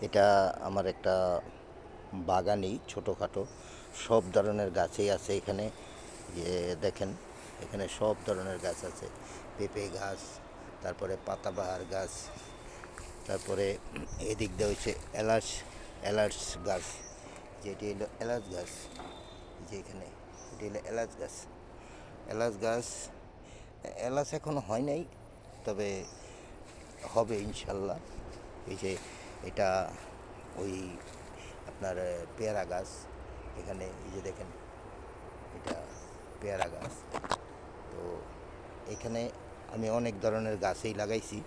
এটা আমার একটা বাগানই ছোটোখাটো, সব ধরনের গাছই আছে এখানে। যে দেখেন, এখানে সব ধরনের গাছ আছে। পেঁপে গাছ, তারপরে পাতাবাহার গাছ, তারপরে এদিক দিয়ে হচ্ছে এলাচ এলাচ গাছ, যেটি হলো এলাচ গাছ। যে এখানে এটি হলো এলাচ গাছ। এলাচ গাছ, এলাচ এখনো হয় নাই, তবে হবে ইনশাল্লাহ। এই যে এটা ওই আপনার পেয়ারা গাছ, এখানে এই যে দেখেন, এটা পেয়ারা গাছ। তো এখানে আমি অনেক ধরনের গাছই লাগাইছি।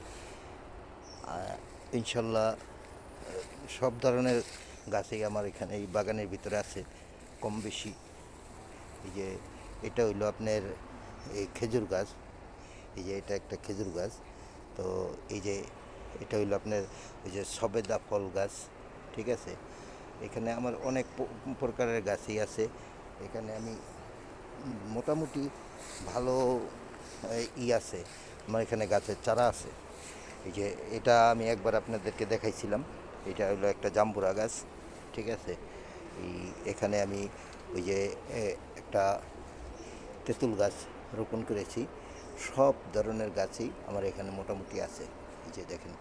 ইনশাল্লাহ সব ধরনের গাছই আমার এখানে এই বাগানের ভিতরে আছে কম বেশি। এই যে এটা হইলো আপনার এই খেজুর গাছ। এই যে এটা একটা খেজুর গাছ। তো এই যে এটা হইলো আপনার ওই যে সবেদা ফল গাছ, ঠিক আছে। এখানে আমার অনেক প্রকারের গাছই আছে। এখানে আমি মোটামুটি ভালো আছে, আমার এখানে গাছের চারা আছে। এই যে এটা আমি একবার আপনাদেরকে দেখাইছিলাম, এটা হলো একটা জাম্বুরা গাছ, ঠিক আছে। এই এখানে আমি ওই যে একটা তেঁতুল গাছ রোপণ করেছি। সব ধরনের গাছই আমার এখানে মোটামুটি আছে। এই যে দেখেন,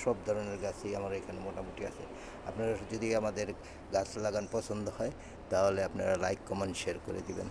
সব ধরনের গাছই আমার এখানে মোটামুটি আছে। আপনারা যদি আমাদের গাছ লাগান পছন্দ হয়, তাহলে আপনারা লাইক কমেন্ট শেয়ার করে দিবেন।